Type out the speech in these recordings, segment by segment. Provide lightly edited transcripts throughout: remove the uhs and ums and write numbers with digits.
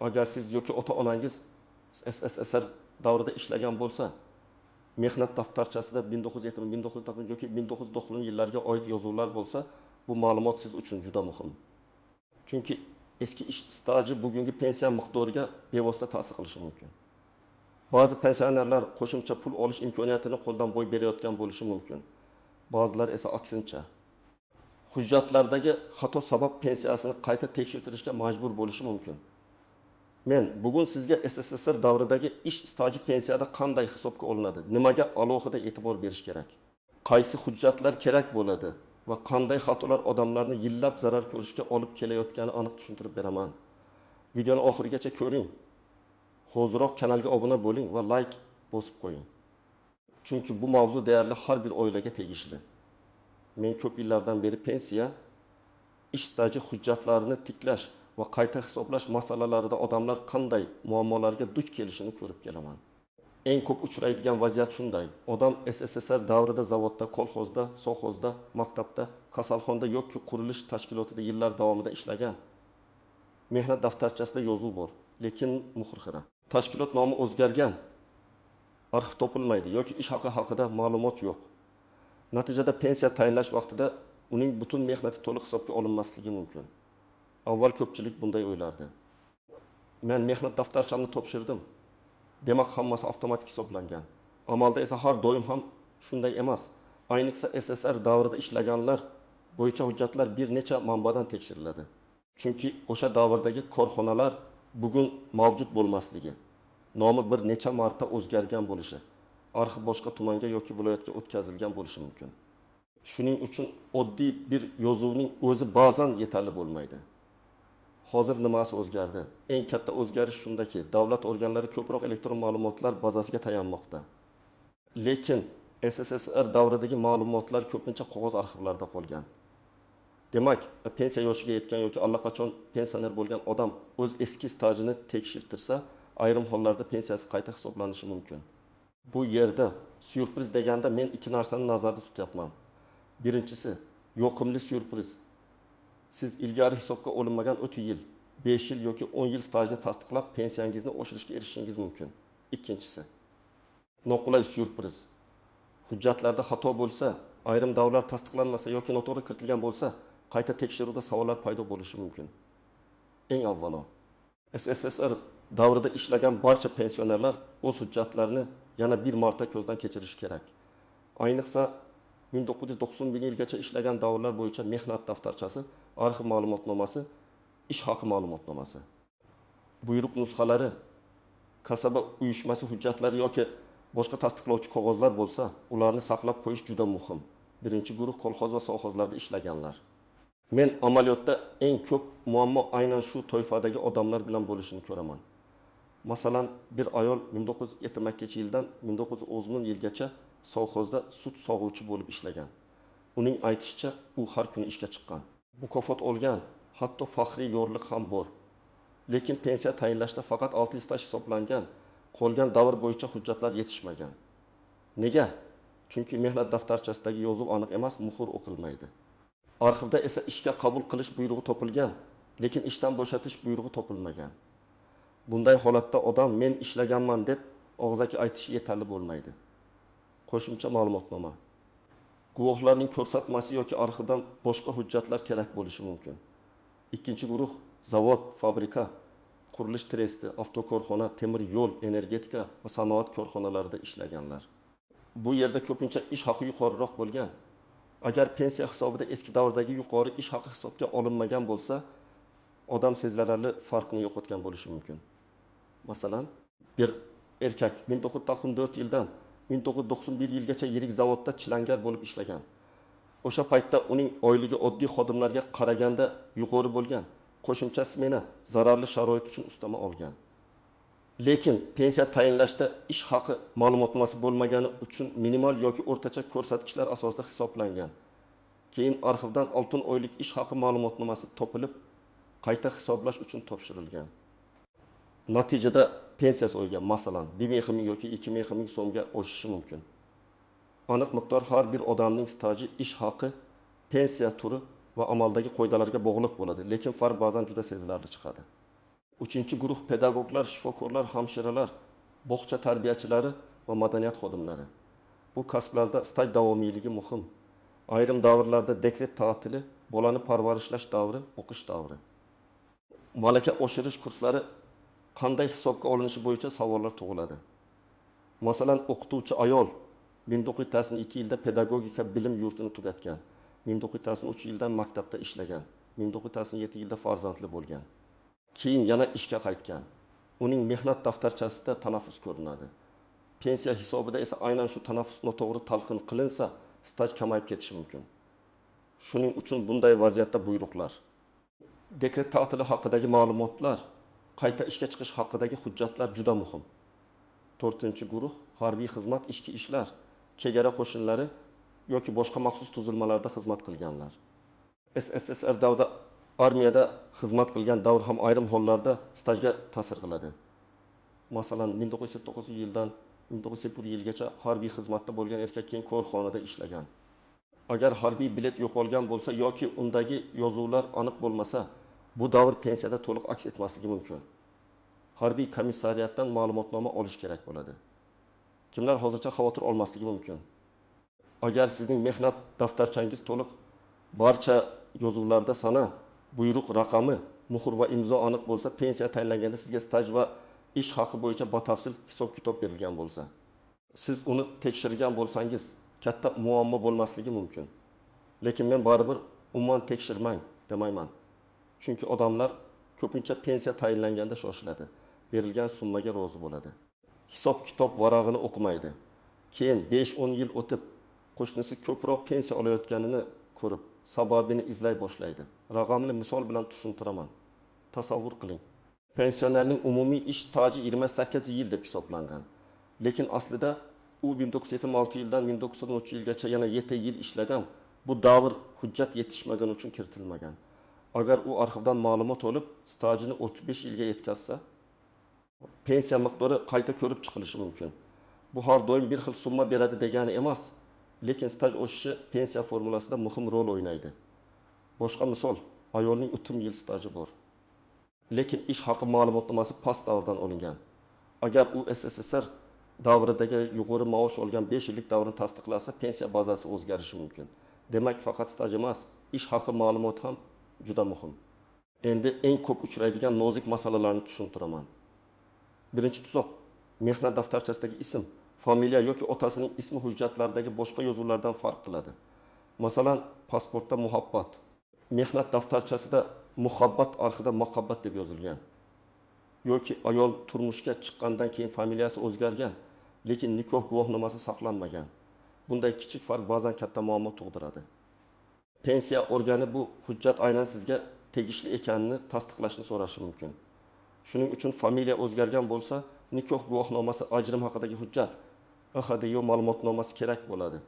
Agar siz yoki ota-onangiz SSSR davrida ishlagan bo'lsa, mehnat daftarchasida 1970, 1990 yoki 1990 yillarga oid yozuvlar bo'lsa, bu ma'lumot siz uchun juda muhim. Chunki eski ish staji bugungi pensiya miqdoriga bevosita ta'sir qilishi mumkin. Ba'zi pensionerlar qo'shimcha pul olish imkoniyatini qo'ldan boy berayotgan bo'lishi mumkin. Ba'zilar esa aksincha. Hujjatlardagi xato sabab pensiyasini qayta tekshirtirishga majbur bo'lishi mumkin. Men bugun sizga SSSR davridagi ish staji pensiyada qanday hisobga olinadi, nimaga alohida e'tibor berish kerak, qaysi hujjatlar kerak bo'ladi va qanday xatolar odamlarni yillab zarar ko'rishga olib kelayotganini aniq tushuntirib beraman. Videoni oxirigacha ko'ring. Hoziroq kanalga obuna bo'ling va like bosib qo'ying. Chunki bu mavzu deyarli har bir oilaga tegishli. Men ko'p yillardan beri pensiya, ish staji hujjatlarini tiklash va qayta hisoblash masalalarida odamlar qanday muammolarga duch kelishini ko'rib kelaman. Eng ko'p uchraydigan vaziyat shunday. Odam SSSR davrida zavodda, kolxozda, sovxozda, maktabda, kasalxonada yoki qurilish tashkilotida yillar davomida ishlagan. Mehnat daftarchasida yozuv bor, lekin muhrxira. Tashkilot nomi o'zgargan. Arxiv topilmaydi yoki ish haqi haqida ma'lumot yo'q. Natijada pensiya tayinlash vaqtida uning butun mehnati to'liq hisobga olinmasligi mumkin. Avval ko'pchilik bunday o'ylardi. Men mehnat daftarchamni topshirdim. Demak, hammasi avtomatik hisoblangan. Amalda esa har doim ham shunday emas. Ayniqsa SSR davrida ishlaganlar bo'yicha hujjatlar bir necha manbadan tekshiriladi. Chunki o'sha davrdagi korxonalar bugun mavjud bo'lmasligi, nomi bir necha marta o'zgargan bo'lishi, arxiv boshqa tumanga yoki viloyatga o'tkazilgan bo'lishi mumkin. Shuning uchun oddiy bir yozuvning o'zi ba'zan yetarli bo'lmaydi. Hozir nimasi o'zgardi? Eng katta o'zgarish shundaki, davlat organlari ko'proq elektron ma'lumotlar bazasiga tayanmoqda. Lekin SSSR davridagi ma'lumotlar ko'pincha qog'oz arxivlarda qolgan. Demak, pensiya yoshiga yetgan yoki allaqachon pensioner bo'lgan odam o'z eski stajini tekshirtirsa, ayrim hollarda pensiyasi qayta hisoblanishi mumkin. Bu yerda syurpriz deganda men ikki narsani nazarda tutyapman. Birinchisi, yoqimli syurpriz. Siz ilgari hisobga olinmagan 30 yil, 5 yil yoki 10 yil stajni tasdiqlab pensiyangizni oshirishga erishishingiz mumkin. Ikkinchisi, noqulay syurpriz. Hujjatlarda xato bo'lsa, ayrim davrlar tasdiqlanmasa yoki noto'g'ri kiritilgan bo'lsa, qayta tekshiruvda savollar paydo bo'lishi mumkin. Eng avvalo, SSSR davrida ishlagan barcha pensionerlar o'z hujjatlarini yana bir marta ko'zdan kechirishi kerak. Ayniqsa 1991 yilgacha ishlagan davrlar bo'yicha mehnat daftarchasi, arxiv ma'lumotnomasi, ish haqi ma'lumotnomasi, buyruq nusxalari, kasaba uyushmasi hujjatlari yoki boshqa tasdiqlovchi qog'ozlar bo'lsa, ularni saqlab qo'yish juda muhim. Birinchi guruh kolxoz va sovxozlarda ishlaganlar. Men amaliyotda eng ko'p muammo aynan shu toifadagi odamlar bilan bo'lishini ko'raman. Masalan, bir ayol 1972 yildan 1990 yilgacha sovxozda sut sog'uvchi bo'lib ishlagan. Uning aytishicha, u har kuni ishga chiqqan. Mukofot olgan, hatto faxriy yorliq ham bor. Lekin pensiya tayinlashda faqat 6 yil staj hisoblangan, qolgan davr bo'yicha hujjatlar yetishmagan. Nega? Chunki mehnat daftarchasidagi yozuv aniq emas, muhr o'qilmaydi. Arxivda esa ishga qabul qilish buyrug'i topilgan, lekin ishdan bo'shatish buyrug'i topilmagan. Bunday holatda odam men ishlaganman deb og'zaki aytishi yetarli bo'lmaydi. Qo'shimcha ma'lumotnoma. Guvohlarning ko'rsatmasi yoki arxivdan boshqa hujjatlar kerak bo'lishi mumkin. Ikkinchi guruh zavod, fabrika, qurilish tresti, avtokorxona, temir yo'l, energetika va sanoat korxonalarida ishlaganlar. Bu yerda ko'pincha ish haqi yuqoriroq bo'lgan. Agar pensiya hisobida eski davrdagi yuqori ish haqi hisobga olinmagan bo'lsa, odam sezilarli farqni yo'qotgan bo'lishi mumkin. Masalan, bir erkak 1994 yildan 1991 yilgacha yirik zavodda chilangar bo'lib ishlagan. O'sha paytda uning oyligi oddiy xodimlarga qaraganda yuqori bo'lgan. Qo'shimcha smena zararli sharoit uchun ustama olgan. Lekin pensiya tayinlashda ish haqi ma'lumotnomasi bo'lmagani uchun minimal yoki o'rtacha ko'rsatkichlar asosida hisoblangan. Keyin arxivdan 6 oylik ish haqi ma'lumotnomasi topilib, qayta hisoblash uchun topshirilgan. Natijada pensiyasi o'ygan, masalan, 1000 ming yoki 2000 ming so'mga oshishi mumkin. Aniq miqdor har bir odamning staji, ish haqi, pensiya turi va amaldagi qoidalarga bog'liq bo'ladi, lekin farq ba'zan juda sezilarli chiqadi. Uchinchi guruh pedagoglar, shifokorlar, hamshiralar, bog'cha tarbiyachilari va madaniyat xodimlari. Bu kasblarda staj davomiyligi muhim. Ayrim davrlarda dekret ta'tili, bolani parvarishlash davri, o'qish davri. Malaka oshirish kurslari qanday hisobga olinishi bo'yicha savollar tug'iladi. Masalan, o'qituvchi ayol 1982 yilda pedagogika bilim yurtini tugatgan. 1983 yildan maktabda ishlagan. 1987 yilda farzandli bo'lgan. Keyin yana ishga qaytgan. Uning mehnat daftarchasida tanaffus ko'rinadi. Pensiya hisobida esa aynan shu tanaffus noto'g'ri talqin qilinsa, staj kamayib ketishi mumkin. Shuning uchun bunday vaziyatda buyruqlar, dekret ta'tili haqidagi ma'lumotlar, qayta ishga chiqish haqidagi hujjatlar juda muhim. 4-guruh harbiy xizmat, ichki ishlar, chegara qo'shinlari yoki boshqa maxsus tuzilmalarda xizmat qilganlar. SSSR davrida armiyada xizmat qilgan davr ham ayrim hollarda stajga ta'sir qiladi. Masalan, 1909 yildan 1901 yilgacha harbiy xizmatda bo'lgan erkak keyin korxonada ishlagan. Agar harbiy bilet yo'qolgan bo'lsa yoki undagi yozuvlar aniq bo'lmasa, bu davr pensiyada to'liq aks etmasligi mumkin. Harbiy komissariyatdan ma'lumotnoma olish kerak bo'ladi. Kimlar hozircha xavotir olmasligi mumkin. Agar sizning mehnat daftarchangiz to'liq, barcha yozuvlarda sana, buyruq raqami, muhr va imzo aniq bo'lsa, pensiya tayinlanganda sizga staj va ish haqi bo'yicha batafsil hisob-kitob berilgan bo'lsa, siz uni tekshirgan bo'lsangiz, katta muammo bo'lmasligi mumkin. Lekin men baribir umuman tekshirmang demayman. Chunki odamlar ko'pincha pensiya tayinlanganda shoshiladi. Berilgan summaga rozi bo'ladi. Hisob-kitob varag'ini o'qimaydi. Keyin 5-10 yil o'tib, qo'shnisi ko'proq pensiya olayotganini ko'rib, sababini izlay boshlaydi. Raqamli misol bilan tushuntiraman. Tasavvur qiling. Pensionerning umumiy ish staji 28 yil deb hisoblangan. Lekin aslida u 1976 yildan 1913 yilgacha yana 7 yil ishlagan. Bu davr hujjat yetishmagan uchun kiritilmagan. Agar u arxivdan ma'lumot olib, stajini 35 yilga yetkazsa, pensiya miqdori qayta ko'rib chiqilishi mumkin. Bu har doim bir xil summa beradi degani emas, lekin staj oshishi pensiya formulasida muhim rol o'ynaydi. Boshqa misol, ayolning 30 yil staji bor. Lekin ish haqi ma'lumotnomasi past davrdan olingan. Agar u SSSR davridagi yuqori maosh olgan 5 yillik davrni tasdiqlasa, pensiya bazasi o'zgarishi mumkin. Demak, faqat staj emas, ish haqi ma'lumot ham juda muhim. Endi eng ko'p uchraydigan nozik masalalarni tushuntiraman. Birinchi tuzoq, mehnat daftarchasidagi ism, familiya yoki otasining ismi hujjatlardagi boshqa yozuvlardan farq qiladi. Masalan, pasportda muhabbat, mehnat daftarchasida muhabbat arxida muhabbat deb yozilgan. Yoki ayol turmushga chiqqandan keyin familiyasi o'zgargan, lekin nikoh guvohnomasi saqlanmagan. Bunday kichik farq ba'zan katta muammo tug'diradi. Pensiya organi bu hujjat aynan sizga tegishli ekanini tasdiqlashni so'rashi mumkin. Shuning uchun familiya o'zgargan bo'lsa, nikoh guvohnomasi, ajrim haqidagi hujjat, AHDYO ma'lumotnomasi kerak bo'ladi.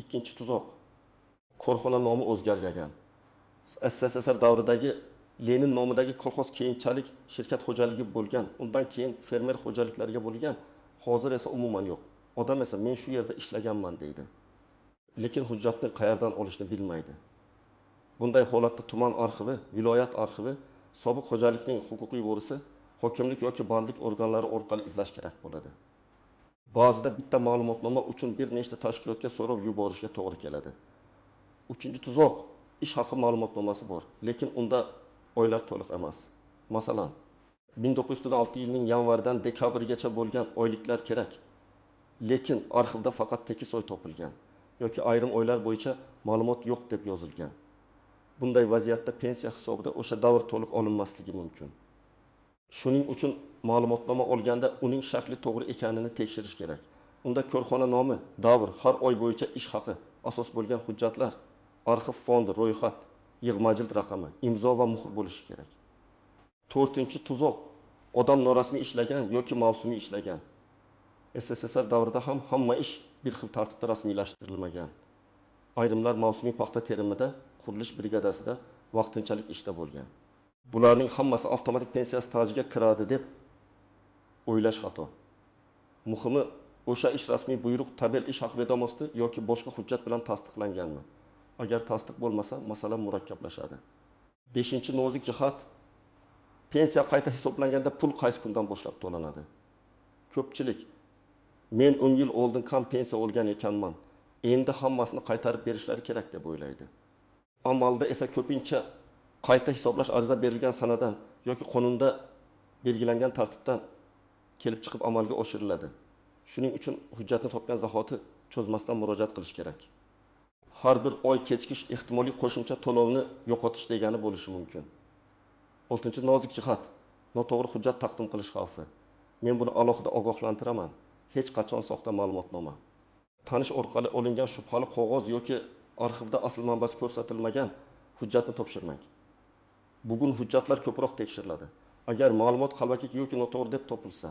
Ikkinchi tuzoq, korxona nomi o'zgargan. SSSR davridagi Lenin nomidagi kolxoz keyinchalik shirkat xo'jaligi bo'lgan, undan keyin fermer xo'jaliklariga bo'lgan, hozir esa umuman yo'q. Odam esa men shu yerda ishlaganman deydi. Lekin hujjatni qayerdan olishni bilmaydi. Bunday holatda tuman arxivi, viloyat arxivi, sobiq xo'jalikning huquqiy bo'risi, hokimlik yoki bandlik organlari orqali izlash kerak bo'ladi. Ba'zida bitta ma'lumotnoma uchun bir nechta tashkilotga so'rov yuborishga to'g'ri keladi. Uchinchi tuzoq, ish haqi ma'lumotnomasi bor, lekin unda oylar to'liq emas. Masalan, 1906 yilning yanvardan dekabrgacha bo'lgan oyliklar kerak. Lekin arxivda faqat tekis oy topilgan yoki ayrim oylar bo'yicha ma'lumot yo'q deb yozilgan. Bunday vaziyatda pensiya hisobida o'sha davr to'liq olinmasligi mumkin. Shuning uchun ma'lumotnoma olganda uning shakli to'g'ri ekanini tekshirish kerak. Unda korxona nomi, davr, har oy bo'yicha ish haqi, asos bo'lgan hujjatlar, arxiv fondi, ro'yxat, yig'ma jild raqami, imzo va muhr bo'lishi kerak. 4-tuzoq, odam norasmiy ishlagan yoki mavsumiy ishlagan. SSSR davrida ham hamma ish bir xil tartibda rasmiylashtirilmagan. Ayrimlar mavsumiy paxta terimida, qurilish brigadasida vaqtinchalik ishda bo'lgan. Bularning hammasi avtomatik pensiya stajiga kiradi deb o'ylash xato. Muhimi, o'sha ish rasmiy buyruq, tabel ish haq vedomosti yoki boshqa hujjat bilan tasdiqlanganmi? Agar tasdiq bo'lmasa, masala murakkablashadi. 5-nozik jihat, Pensiya qayta hisoblanganda pul qaysi kundan boshlab to'lanadi? Ko'pchilik men 10 yil oldin kam pensiya olgan ekanman. Endi hammasini qaytarib berishlari kerak deb o'ylaydi. Amalda esa ko'pincha qayta hisoblash ariza berilgan sanadan yoki qonunda belgilangan tartibdan kelib chiqib amalga oshiriladi. Shuning uchun hujjatni topgan zahoti cho'zmasdan murojaat qilish kerak. Har bir oy kechikish ehtimoliy qo'shimcha to'lovni yo'qotish degani bo'lishi mumkin. 6-chi nozik jihat, noto'g'ri hujjat taqdim qilish xavfi. Men buni alohida ogohlantiraman. Hech qachon soxta ma'lumotnoma, tanish orqali olingan shubhali qog'oz yoki arxivda asl manbasi ko'rsatilmagan hujjatni topshirmang. Bugun hujjatlar ko'proq tekshiriladi. Agar ma'lumot qalbaki yoki noto'g'ri deb topilsa,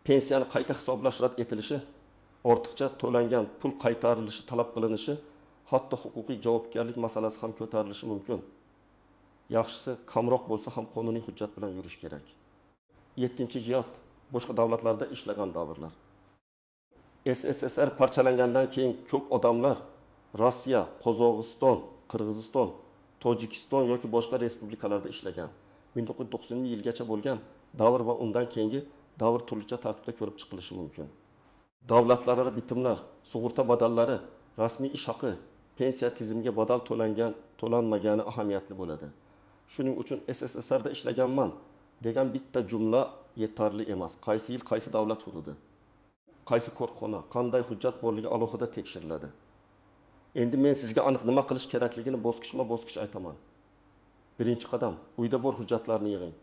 pensiyani qayta hisoblash rad etilishi, ortiqcha to'langan pul qaytarilishi talab qilinishi, hatto huquqiy javobgarlik masalasi ham ko'tarilishi mumkin. Yaxshisi kamroq bo'lsa ham qonuniy hujjat bilan yurish kerak. 7-chi jihat, boshqa davlatlarda ishlagan davrlar. SSSR parchalangandan keyin ko'p odamlar Rossiya, Qozog'iston, Qirg'iziston, Tojikiston yoki boshqa respublikalarda ishlagan. 1990-yilgacha bo'lgan davr va undan keyingi davr turlicha tartibda ko'rib chiqilishi mumkin. Davlatlararo bitimlar, sug'urta badallari, rasmiy ish haqi, pensiya tizimiga badal to'langan, to'lanmagani ahamiyatli bo'ladi. Shuning uchun SSSRda ishlaganman degan bitta jumla yetarli emas. Qaysi yil, qaysi davlat hududi, qaysi korxona, qanday hujjat borligi alohida tekshiriladi. Endi men sizga aniq nima qilish kerakligini bosqichma-bosqich aytaman. Birinchi qadam, uyda bor hujjatlarni yig'ing.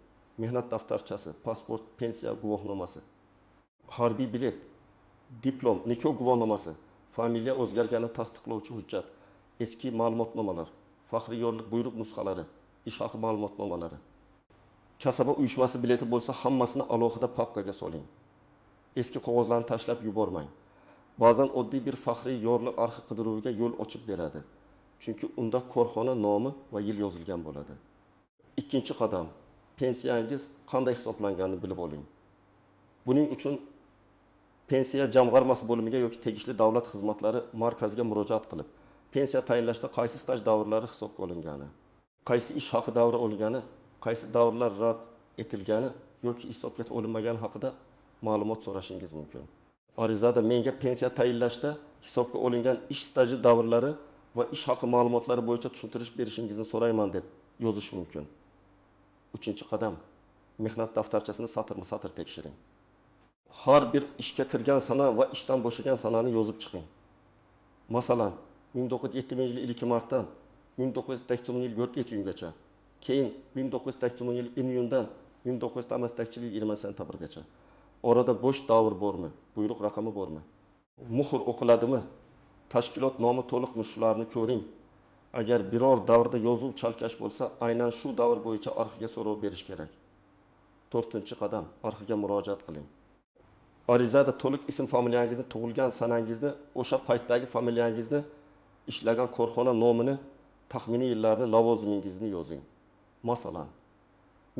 Mehnat daftarchasi, pasport, pensiya guvohnomasi, harbiy bilet, diplom, nikoh guvohnomasi, familiya o'zgarganini tasdiqlovchi hujjat, eski ma'lumotnomalar, faxriy yorliq buyruq nusxalari, ish haqi ma'lumotnomalari. Kasaba uyushmasi bileti bo'lsa, hammasini alohida papkaga soling. Eski qog'ozlarni tashlab yubormang. Ba'zan oddiy bir faxriy yorliq arxiv qidiruviga yo'l ochib beradi. Chunki unda korxona nomi va yil yozilgan bo'ladi. Ikkinchi qadam, pensiyangiz qanday hisoblanganini bilib oling. Buning uchun pensiya jamg'armasi bo'limiga yoki tegishli davlat xizmatlari markaziga murojaat qilib, pensiya tayinlashda qaysi staj davrlari hisobga olingani, qaysi ish haqi davri olgani, qaysi davrlar rad etilgani yoki hisobga olinmagani haqida ma'lumot so'rashingiz mumkin. Arizada menga pensiya tayinlashda hisobga olingan ish staji davrlari va ish haqi ma'lumotlari bo'yicha tushuntirish berishingizni so'rayman deb yozish mumkin. 3-qadam, mehnat daftarchasini satr-satr tekshiring. Har bir ishga kirgan sana va ishdan bo'shagan sanani yozib chiqing. Masalan, 1970-yil 2 martdan 1980-yil 4 iyungacha, keyin 1980-yil iyundan 1980-yil 20 sentabrgacha. Orada bo'sh davr bormi? Buyruq raqami bormi? Muhr o'qiladimi? Tashkilot nomi to'liqmi? Shularni ko'ring. Agar biror davrda yozuv chalkash bo'lsa, aynan shu davr bo'yicha arxivga so'rov berish kerak. 4-qadam, arxivga murojaat qiling. Arizada to'liq ism familiyangizni, tug'ilgan sanangizni, o'sha paytdagi familiyangizni, ishlagan korxona nomini, taxminiy yillarni, lavozimingizni yozing. Masalan,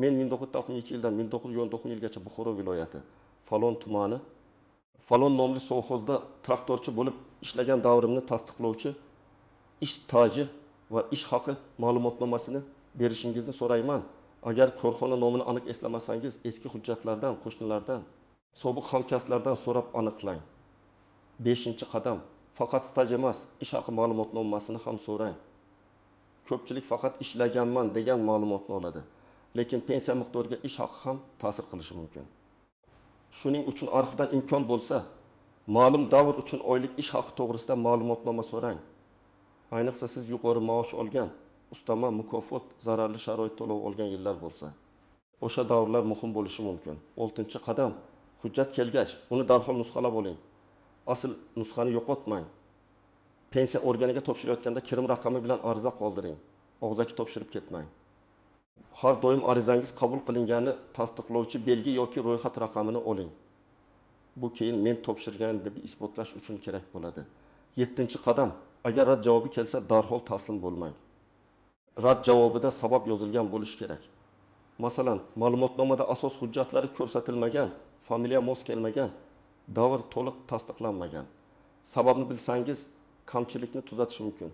men 1992 yildan 1919 yilgacha Buxoro viloyati Falon tumani, Falon nomli sovxozda traktorchi bo'lib ishlagan davrimni tasdiqlovchi ish staji va ish haqi ma'lumotnomasini berishingizni so'rayman. Agar korxona nomini aniq eslamasangiz, eski hujjatlardan, qo'shnilardan, sobiq hamkasblardan so'rab aniqlang. 5-qadam, faqat staj emas, ish haqi ma'lumotnomasini ham so'rang. Ko'pchilik faqat ishlaganman degan ma'lumotni oladi, lekin pensiya miqdoriga ish haqi ham ta'sir qilishi mumkin. Shuning uchun arxivdan imkon bo'lsa, ma'lum davr uchun oylik ish haqi to'g'risida ma'lumotnoma so'rang. Ayniqsa siz yuqori maosh olgan, ustama, mukofot, zararli sharoit to'lov olgan yillar bo'lsa, o'sha davrlar muhim bo'lishi mumkin. 6-qadam, hujjat kelgach, uni darhol nusxalab oling. Asl nusxani yo'qotmang. Pensiya organiga topshirayotganda kirim raqami bilan ariza qoldiring. Og'zaki topshirib ketmang. Har doim arizangiz qabul qilingani tasdiqlovchi belgi yoki ro'yxat raqamini oling. Bu keyin men topshirgan deb isbotlash uchun kerak bo'ladi. 7-qadam, agar rad javobi kelsa, darhol taslim bo'lmang. Rad javobida sabab yozilgan bo'lishi kerak. Masalan, ma'lumotnomada asos hujjatlari ko'rsatilmagan, familiya mos kelmagan, davr to'liq tasdiqlanmagan. Sababni bilsangiz, kamchilikni tuzatish mumkin.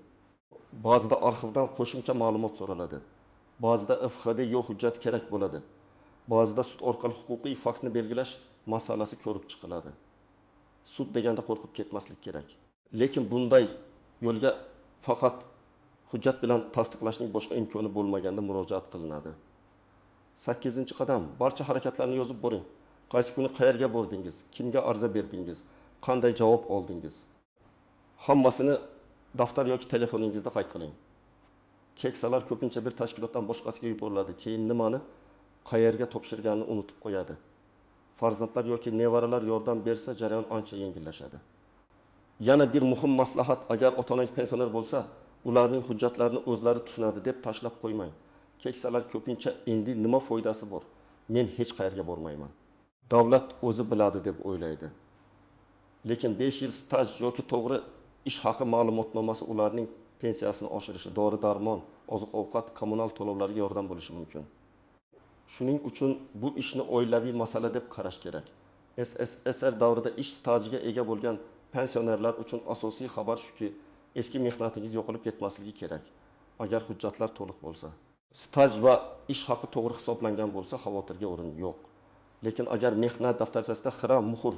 Ba'zida arxivdan qo'shimcha ma'lumot so'raladi. Ba'zida FHD yo'q hujjat kerak bo'ladi. Ba'zida sud orqali huquqiy faktni belgilash masalasi ko'rib chiqiladi. Sud deganda qo'rqib ketmaslik kerak. Lekin bunday yo'lga faqat hujjat bilan tasdiqlashning boshqa imkoni bo'lmaganda murojaat qilinadi. 8-qadam barcha harakatlarni yozib boring. Qaysi kuni qayerga bordingiz, kimga ariza berdingiz, qanday javob oldingiz. Hammasini daftar yoki telefoningizda qayd qiling. Keksalar ko'pincha bir tashkilotdan boshqasiga yuboriladi. Keyin nimani, qayerga topshirganini unutib qo'yadi. Farzandlar yoki nevaralar yordam bersa, jarayon ancha yengillashadi. Yana bir muhim maslahat, agar ota-onangiz pensioner bo'lsa, ularning hujjatlarini o'zlari tushunadi deb tashlab qo'ymang. Keksalar ko'pincha endi nima foydasi bor? Men hech qayerga bormayman. Davlat o'zi biladi deb o'ylaydi. Lekin 5 yil staj yoki to'g'ri ish haqi ma'lumotnomasi ularning pensiyasini oshirishi, dori-darmon, oziq-ovqat, kommunal to'lovlarga yordam bo'lishi mumkin. Shuning uchun bu ishni oilaviy masala deb qarash kerak. SSSR davrida ish stajiga ega bo'lgan pensionerlar uchun asosiy xabar shuki, eski mehnatingiz yo'qolib ketmasligi kerak. Agar hujjatlar to'liq bo'lsa, staj va ish haqi to'g'ri hisoblangan bo'lsa, xavotirga o'rin yo'q. Lekin agar mehnat daftarchasida xira muhr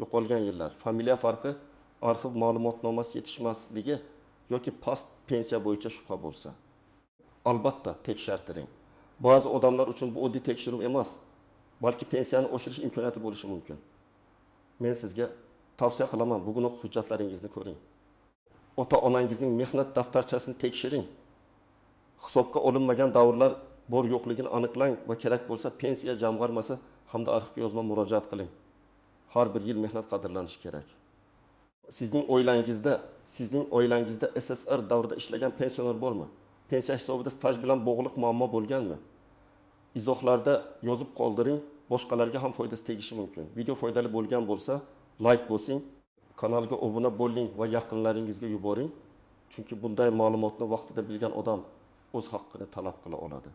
yo'qolgan yillar, familiya farqi, arxiv ma'lumotnomasi yetishmasligi yoki past pensiya bo'yicha shubha bo'lsa, albatta tekshirtiring. Ba'zi odamlar uchun bu oddiy tekshiruv emas, balki pensiyani oshirish imkoniyati bo'lishi mumkin. Men sizga tavsiya qilaman, bugunoq hujjatlaringizni ko'ring. Ota-onangizning mehnat daftarchasini tekshiring. Hisobga olinmagan davrlar bor yo'qligini aniqlang va kerak bo'lsa pensiya jamg'armasi hamda arxivga yozma murojaat qiling. Har bir yil mehnat qadrlanishi kerak. Sizning oilangizda SSR davrida ishlagan pensioner bormi? Pensiya hisobida staj bilan bog'liq muammo bo'lganmi? Izohlarda yozib qoldiring, boshqalarga ham foydasi tegishi mumkin. Video foydali bo'lgan bo'lsa, like bosing, kanalga obuna bo'ling va yaqinlaringizga yuboring. Chunki bunday ma'lumotni vaqtida bilgan odam o'z haqqini talab qila oladi.